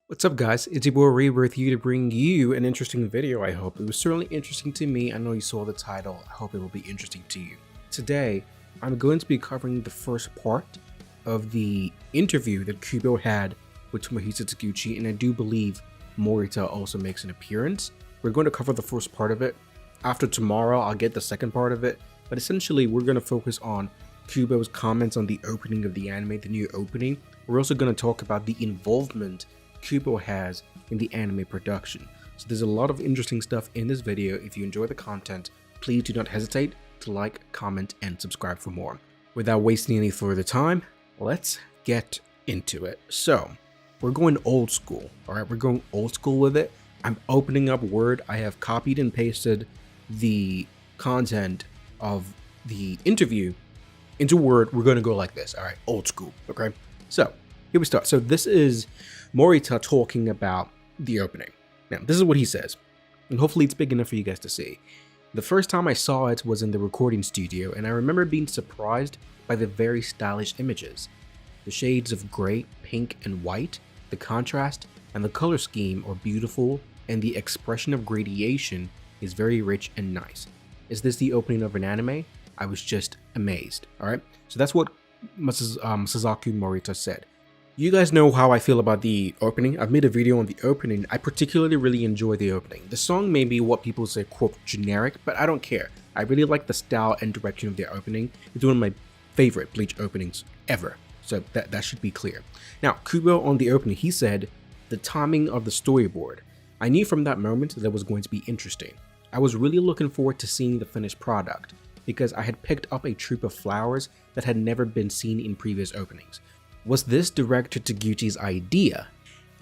What's up guys, it's your boy Rebirth here to bring you an interesting video. I hope it was certainly interesting to me. I know you saw the title, I hope it will be interesting to you. Today, I'm going to be covering the first part of the interview that Kubo had with Tomohisa Taguchi, and I do believe Morita also makes an appearance. We're going to cover the first part of it. After tomorrow, I'll get the second part of it, but essentially we're going to focus on Kubo's comments on the opening of the anime, the new opening. We're also going to talk about the involvement Kubo has in the anime production. So there's a lot of interesting stuff in this video. If you enjoy the content, please do not hesitate to like, comment, and subscribe for more. Without wasting any further time, let's get into it. So we're going old school, all right? We're going old school with it. I'm opening up Word. I have copied and pasted the content of the interview into Word. We're going to go like this, all right? Old school, okay? So here we start. So this is Morita talking about the opening. Now, this is what he says, and hopefully it's big enough for you guys to see. The first time I saw it was in the recording studio, and I remember being surprised by the very stylish images. The shades of gray, pink, and white, the contrast, and the color scheme are beautiful, and the expression of gradation is very rich and nice. Is this the opening of an anime? I was just amazed, alright? So that's what Suzaku Morita said. You guys know how I feel about the opening. I've made a video on the opening. I particularly really enjoy the opening. The song may be what people say, quote, generic, but I don't care. I really like the style and direction of the opening. It's one of my favorite Bleach openings ever. So that should be clear. Now, Kubo on the opening, he said, the timing of the storyboard. I knew from that moment that it was going to be interesting. I was really looking forward to seeing the finished product because I had picked up a troop of flowers that had never been seen in previous openings. Was this director Taguchi's idea?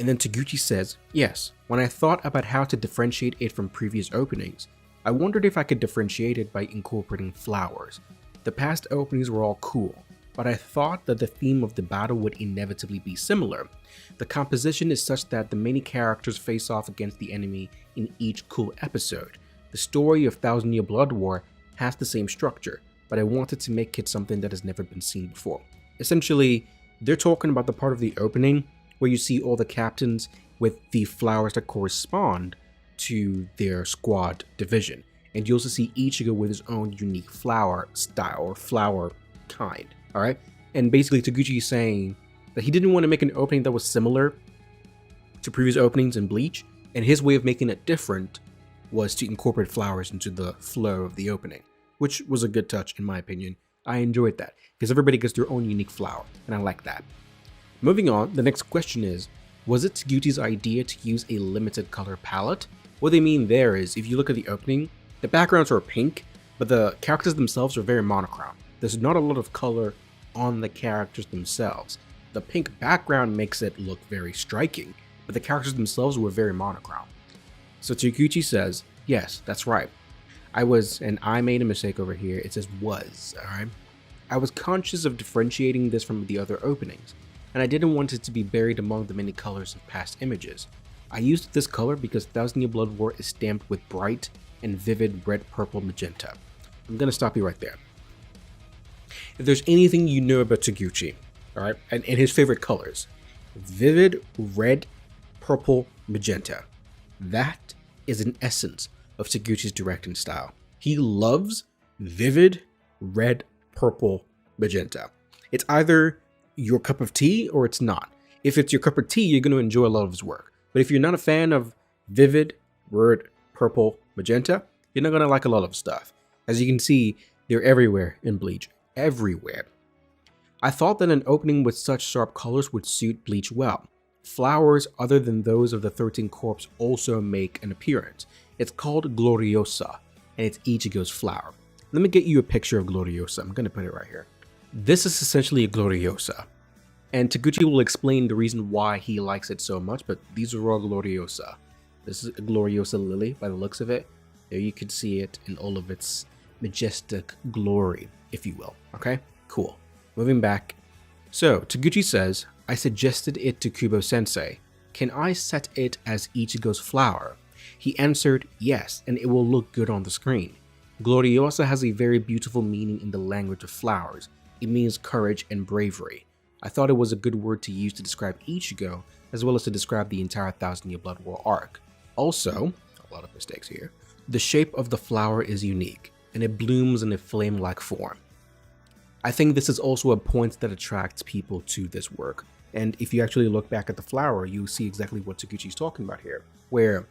And then Taguchi says, yes, when I thought about how to differentiate it from previous openings, I wondered if I could differentiate it by incorporating flowers. The past openings were all cool, but I thought that the theme of the battle would inevitably be similar. The composition is such that the many characters face off against the enemy in each cool episode. The story of Thousand Year Blood War has the same structure, but I wanted to make it something that has never been seen before. Essentially, they're talking about the part of the opening where you see all the captains with the flowers that correspond to their squad division. And you also see Ichigo with his own unique flower style or flower kind, alright? And basically Taguchi is saying that he didn't want to make an opening that was similar to previous openings in Bleach, and his way of making it different was to incorporate flowers into the flow of the opening, which was a good touch in my opinion. I enjoyed that, because everybody gets their own unique flower, and I like that. Moving on, the next question is, was it Taguchi's idea to use a limited color palette? What they mean there is, if you look at the opening, the backgrounds are pink, but the characters themselves are very monochrome. There's not a lot of color on the characters themselves. The pink background makes it look very striking, but the characters themselves were very monochrome. So Taguchi says, yes, that's right. And I made a mistake over here, it says was, alright? I was conscious of differentiating this from the other openings, and I didn't want it to be buried among the many colors of past images. I used this color because Thousand Year Blood War is stamped with bright and vivid red, purple, magenta. I'm gonna stop you right there. If there's anything you know about Taguchi, alright, and his favorite colors, vivid red, purple, magenta, that is an essence of Taguchi's directing style. He loves vivid red, purple, magenta. It's either your cup of tea or it's not. If it's your cup of tea, you're going to enjoy a lot of his work. But if you're not a fan of vivid red, purple, magenta, you're not going to like a lot of stuff. As you can see, they're everywhere in Bleach. Everywhere. I thought that an opening with such sharp colors would suit Bleach well. Flowers other than those of the 13 Corps also make an appearance. It's called Gloriosa, and it's Ichigo's flower. Let me get you a picture of Gloriosa. I'm going to put it right here. This is essentially a Gloriosa, and Taguchi will explain the reason why he likes it so much, but these are all Gloriosa. This is a Gloriosa lily by the looks of it. There you can see it in all of its majestic glory, if you will. Okay, cool. Moving back. So, Taguchi says, I suggested it to Kubo-sensei. Can I set it as Ichigo's flower? He answered, yes, and it will look good on the screen. Gloriosa has a very beautiful meaning in the language of flowers. It means courage and bravery. I thought it was a good word to use to describe Ichigo, as well as to describe the entire Thousand Year Blood War arc. Also, a lot of mistakes here, the shape of the flower is unique, and it blooms in a flame-like form. I think this is also a point that attracts people to this work, and if you actually look back at the flower, you'll see exactly what Taguchi's talking about here, where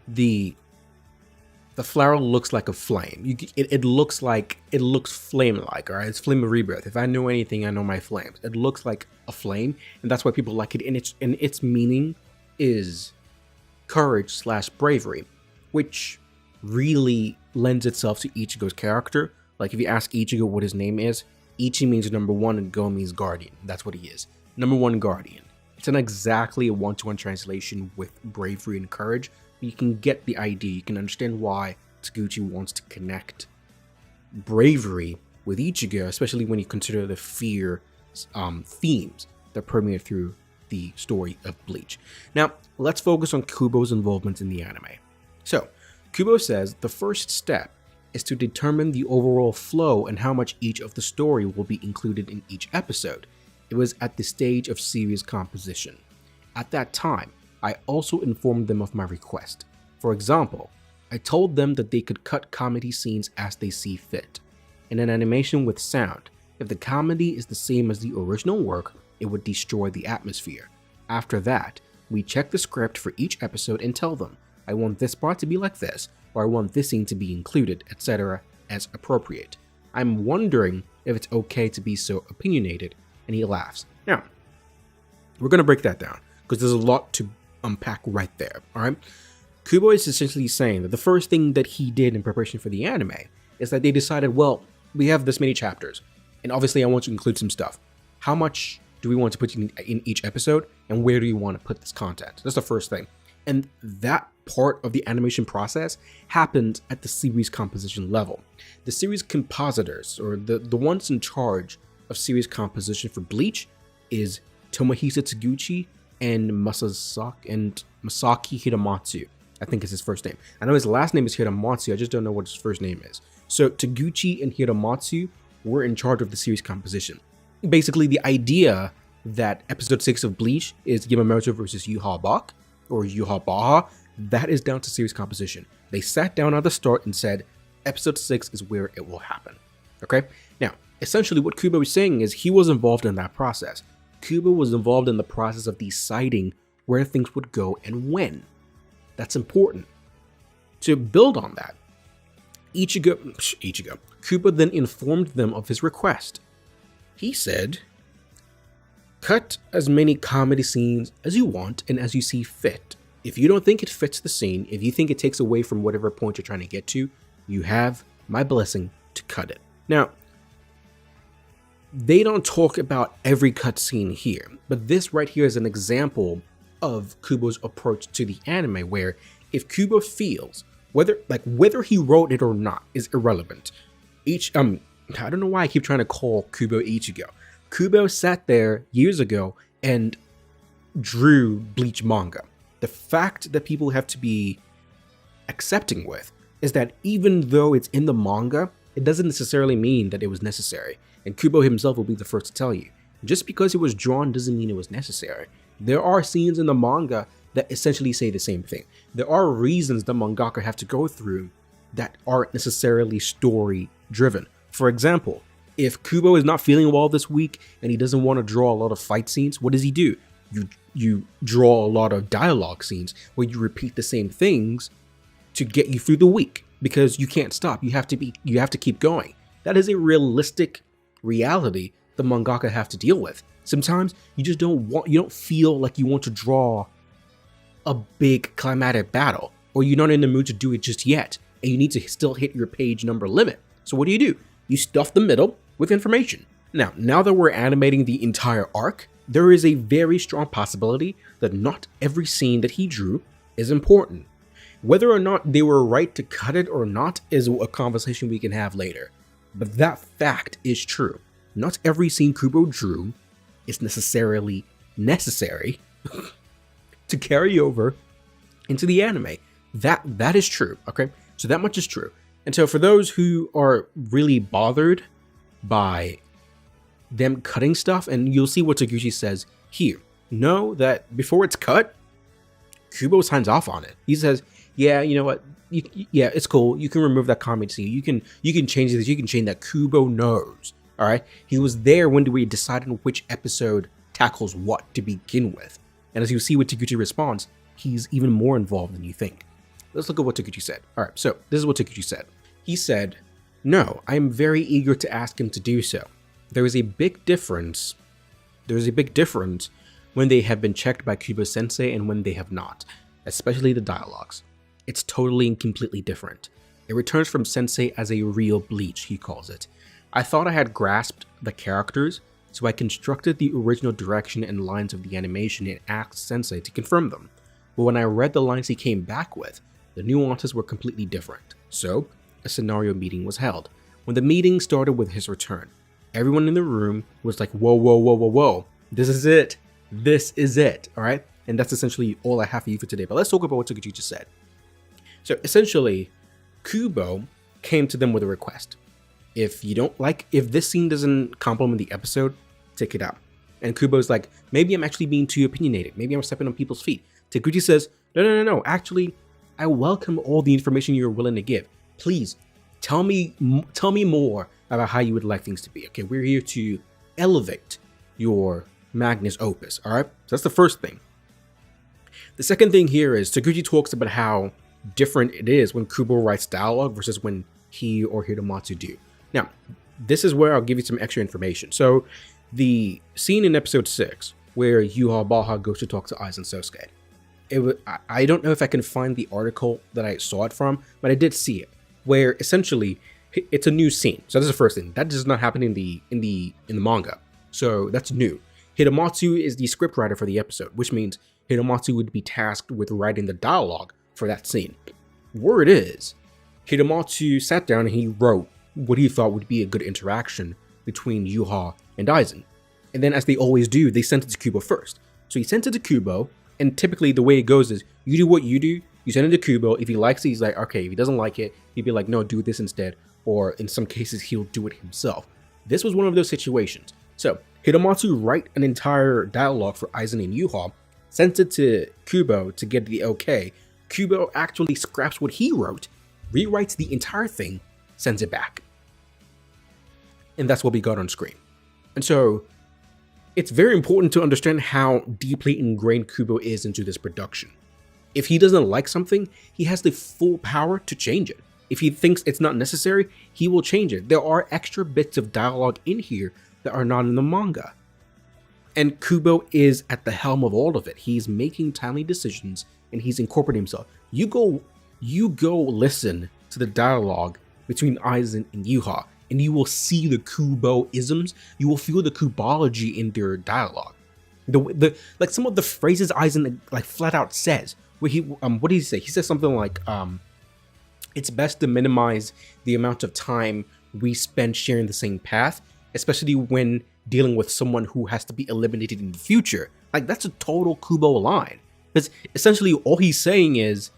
the flower looks like a flame. It looks flame-like, all right? It's Flame of Rebirth. If I know anything, I know my flames. It looks like a flame, and that's why people like it. And its meaning is courage/bravery, which really lends itself to Ichigo's character. Like if you ask Ichigo what his name is, Ichi means number one and Go means guardian. That's what he is. Number one guardian. It's not exactly a one-to-one translation with bravery and courage, but you can get the idea. You can understand why Taguchi wants to connect bravery with Ichigo, especially when you consider the fear themes that permeate through the story of Bleach. Now, let's focus on Kubo's involvement in the anime. So, Kubo says the first step is to determine the overall flow and how much each of the story will be included in each episode. It was at the stage of series composition. At that time, I also informed them of my request. For example, I told them that they could cut comedy scenes as they see fit. In an animation with sound, if the comedy is the same as the original work, it would destroy the atmosphere. After that, we check the script for each episode and tell them, I want this part to be like this, or I want this scene to be included, etc. as appropriate. I'm wondering if it's okay to be so opinionated, and he laughs. Now, we're going to break that down, because there's a lot to unpack right there, alright? Kubo is essentially saying that the first thing that he did in preparation for the anime is that they decided, well, we have this many chapters, and obviously I want to include some stuff. How much do we want to put in each episode, and where do you want to put this content? That's the first thing. And that part of the animation process happened at the series composition level. The series compositors, or the ones in charge of series composition for Bleach, is Tomohisa Taguchi and Masaki Hiramatsu. I think is his first name. I know his last name is Hiramatsu, I just don't know what his first name is. So Taguchi and Hiramatsu were in charge of the series composition. Basically, the idea that episode 6 of Bleach is Yamamoto versus Yuha Bak, or Yuha Baha, that is down to series composition. They sat down at the start and said, episode 6 is where it will happen. Okay? Now, essentially what Kubo is saying is he was involved in that process. Kubo was involved in the process of deciding where things would go and when. That's important. To build on that, Kubo then informed them of his request. He said, cut as many comedy scenes as you want and as you see fit. If you don't think it fits the scene, if you think it takes away from whatever point you're trying to get to, you have my blessing to cut it. Now, they don't talk about every cut scene here, but this right here is an example of Kubo's approach to the anime, where if Kubo feels whether he wrote it or not is irrelevant. I don't know why I keep trying to call Kubo Ichigo. Kubo sat there years ago and drew Bleach manga. The fact that people have to be accepting with is that even though it's in the manga, it doesn't necessarily mean that it was necessary. And Kubo himself will be the first to tell you. Just because it was drawn doesn't mean it was necessary. There are scenes in the manga that essentially say the same thing. There are reasons the mangaka have to go through that aren't necessarily story driven. For example, if Kubo is not feeling well this week and he doesn't want to draw a lot of fight scenes, what does he do? You draw a lot of dialogue scenes where you repeat the same things to get you through the week, because you can't stop. You have to keep going. That is a realistic reality the mangaka have to deal with. Sometimes you don't feel like you want to draw a big climatic battle, or you're not in the mood to do it just yet, and you need to still hit your page number limit. So what do? You stuff the middle with information. Now that we're animating the entire arc, there is a very strong possibility that not every scene that he drew is important. Whether or not they were right to cut it or not is a conversation we can have later. But that fact is true. Not every scene Kubo drew is necessarily necessary to carry over into the anime. That is true, okay? So that much is true. And so for those who are really bothered by them cutting stuff, and you'll see what Taguchi says here. know that before it's cut, Kubo signs off on it. He says, yeah, you know what? Yeah, it's cool. You can remove that comment scene. You can change this. You can change that. Kubo knows. All right. He was there when we decided which episode tackles what to begin with. And as you see what Taguchi responds, he's even more involved than you think. Let's look at what Taguchi said. All right. So this is what Taguchi said. He said, no, I am very eager to ask him to do so. There is a big difference. There is a big difference when they have been checked by Kubo Sensei and when they have not, especially the dialogues. It's totally and completely different. It returns from Sensei as a real Bleach, he calls it. I thought I had grasped the characters, so I constructed the original direction and lines of the animation and asked Sensei to confirm them. But when I read the lines he came back with, the nuances were completely different. So, a scenario meeting was held. When the meeting started with his return, everyone in the room was like, whoa, whoa, whoa, whoa, whoa. This is it. This is it. All right. And that's essentially all I have for you for today. But let's talk about what Taguchi just said. So essentially, Kubo came to them with a request. If this scene doesn't complement the episode, take it out. And Kubo's like, maybe I'm actually being too opinionated. Maybe I'm stepping on people's feet. Taguchi says, no. Actually, I welcome all the information you're willing to give. Please, tell me more about how you would like things to be. Okay, we're here to elevate your magnus opus. All right, so that's the first thing. The second thing here is Taguchi talks about how different it is when Kubo writes dialogue versus when he or Hidematsu do. Now, this is where I'll give you some extra information. So, the scene in episode 6 where Yuha Baha goes to talk to Aizen Sosuke. I don't know if I can find the article that I saw it from, but I did see it, where essentially it's a new scene. So that's the first thing. That does not happen in the manga. So that's new. Hidematsu is the scriptwriter for the episode, which means Hidematsu would be tasked with writing the dialogue for that scene. Word is, Hidematsu sat down and he wrote what he thought would be a good interaction between Yuha and Aizen. And then as they always do, they sent it to Kubo first. So he sent it to Kubo, and typically the way it goes is, you do what you do, you send it to Kubo. If he likes it, he's like, okay. If he doesn't like it, he'd be like, no, do this instead. Or in some cases, he'll do it himself. This was one of those situations. So Hidematsu write an entire dialogue for Aizen and Yuha, sends it to Kubo to get the okay. Kubo actually scraps what he wrote, rewrites the entire thing, sends it back. And that's what we got on screen. And so it's very important to understand how deeply ingrained Kubo is into this production. If he doesn't like something, he has the full power to change it. If he thinks it's not necessary, he will change it. There are extra bits of dialogue in here that are not in the manga. And Kubo is at the helm of all of it. He's making timely decisions and he's incorporating himself. You go listen to the dialogue between Aizen and Yuha, and you will see the Kubo-isms. You will feel the Kubology in their dialogue. The like some of the phrases Aizen like flat out says. Where he what did he say? He says something like it's best to minimize the amount of time we spend sharing the same path, especially when dealing with someone who has to be eliminated in the future. Like, that's a total Kubo line. Because essentially all he's saying is,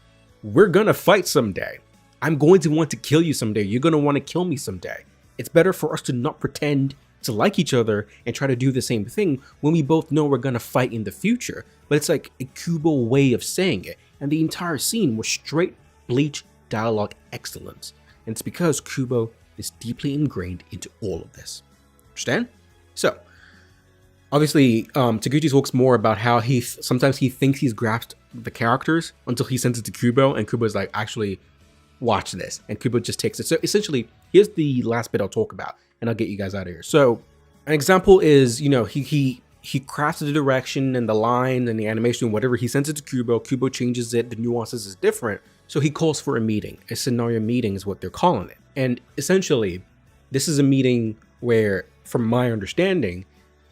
we're gonna fight someday. I'm going to want to kill you someday. You're gonna want to kill me someday. It's better for us to not pretend to like each other and try to do the same thing when we both know we're gonna fight in the future. But it's like a Kubo way of saying it. And the entire scene was straight Bleach dialogue excellence. And it's because Kubo is deeply ingrained into all of this. Understand? So, obviously, Taguchi talks more about how sometimes he thinks he's grasped the characters until he sends it to Kubo, and Kubo's like, actually, watch this. And Kubo just takes it. So essentially, here's the last bit I'll talk about, and I'll get you guys out of here. So, an example is, he crafts the direction and the line and the animation, whatever. He sends it to Kubo. Kubo changes it. The nuances is different. So he calls for a meeting. A scenario meeting is what they're calling it. And essentially, this is a meeting where, from my understanding,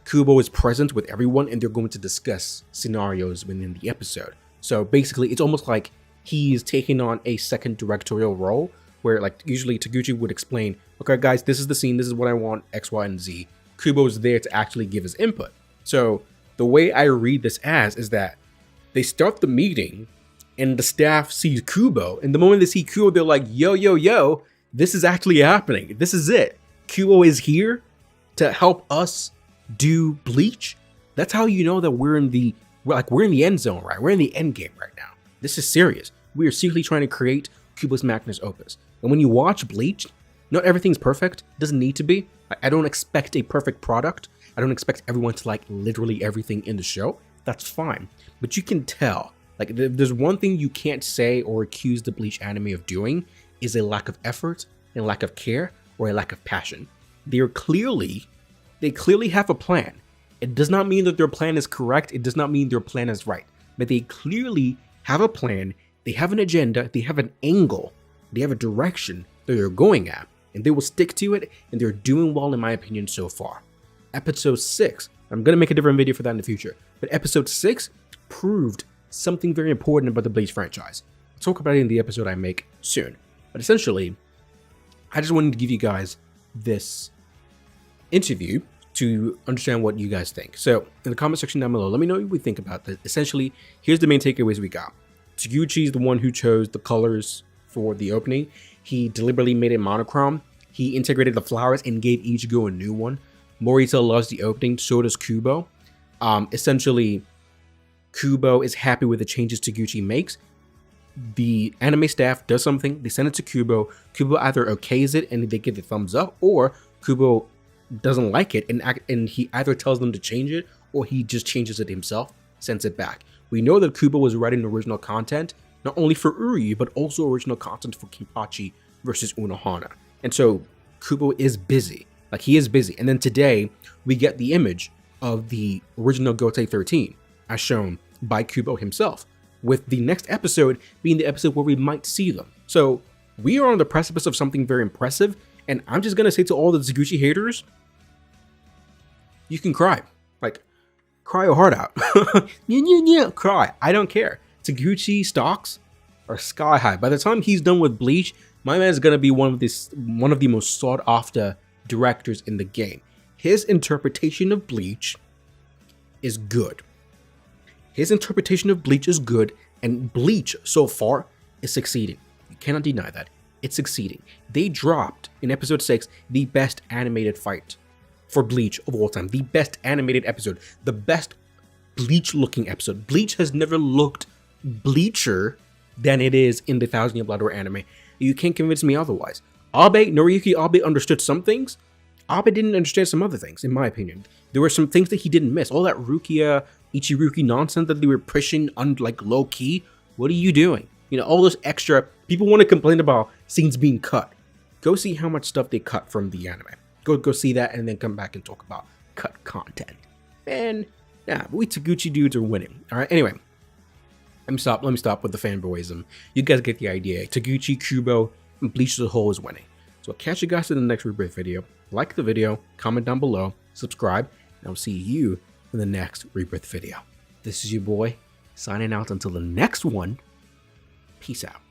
Kubo is present with everyone and they're going to discuss scenarios within the episode. So basically, it's almost like he's taking on a second directorial role where, like, usually Taguchi would explain, okay, guys, this is the scene. This is what I want, X, Y, and Z. Kubo's there to actually give his input. So the way I read this as is that they start the meeting and the staff sees Kubo. And the moment they see Kubo, they're like, yo, this is actually happening. This is it. Kubo is here to help us do Bleach. That's how you know that we're in the end zone, right? We're in the end game right now. This is serious. We are secretly trying to create Kubo's magnus opus. And when you watch Bleach, not everything's perfect. It doesn't need to be. I don't expect a perfect product. I don't expect everyone to like literally everything in the show. That's fine. But you can tell, like, there's one thing you can't say or accuse the Bleach anime of doing is a lack of effort, a lack of care, or a lack of passion. They clearly have a plan. It does not mean that their plan is correct. It does not mean their plan is right. But they clearly have a plan. They have an agenda. They have an angle. They have a direction that they're going at. And they will stick to it. And they're doing well, in my opinion, so far. Episode 6. I'm going to make a different video for that in the future. But episode 6 proved something very important about the Bleach franchise. I'll talk about it in the episode I make soon. But essentially, I just wanted to give you guys this interview to understand what you guys think. So in the comment section down below, let me know what you think about this. Essentially, here's the main takeaways we got. Taguchi is the one who chose the colors for the opening. He deliberately made it monochrome. He integrated the flowers and gave Ichigo a new one. Morita loves the opening, so does Kubo. Essentially, Kubo is happy with the changes Taguchi makes. The anime staff does something, they send it to Kubo. Kubo either okays it and they give it a thumbs up, or Kubo doesn't like it and he either tells them to change it or he just changes it himself, sends it back. We know that Kubo was writing original content, not only for Uri, but also original content for Kinpachi versus Unohana. And so Kubo is busy. Like, he is busy. And then today, we get the image of the original Gote 13, as shown by Kubo himself, with the next episode being the episode where we might see them. So we are on the precipice of something very impressive, and I'm just gonna say to all the Taguchi haters, you can cry. Like, cry your heart out. Cry. I don't care. Taguchi stocks are sky high. By the time he's done with Bleach, my man is gonna be one of the most sought after directors in the game. His interpretation of Bleach is good. His interpretation of Bleach is good, and Bleach so far is succeeding. You cannot deny that. It's succeeding. They dropped in episode 6 the best animated fight for Bleach of all time. The best animated episode. The best Bleach looking episode. Bleach has never looked bleacher than it is in the Thousand Year Blood War anime. You can't convince me otherwise. Noriyuki Abe understood some things. Abe didn't understand some other things, in my opinion. There were some things that he didn't miss. All that Rukia, Ichiruki nonsense that they were pushing on, like, low key. What are you doing? You know, all those extra... People want to complain about scenes being cut. Go see how much stuff they cut from the anime. Go see that and then come back and talk about cut content. And, yeah, we Taguchi dudes are winning. Alright, anyway. Let me stop with the fanboyism. You guys get the idea. Taguchi, Kubo, and Bleach as a whole is winning. So I'll catch you guys in the next Rebirth video. Like the video, comment down below, subscribe, and I'll see you in the next Rebirth video. This is your boy, signing out until the next one. Peace out.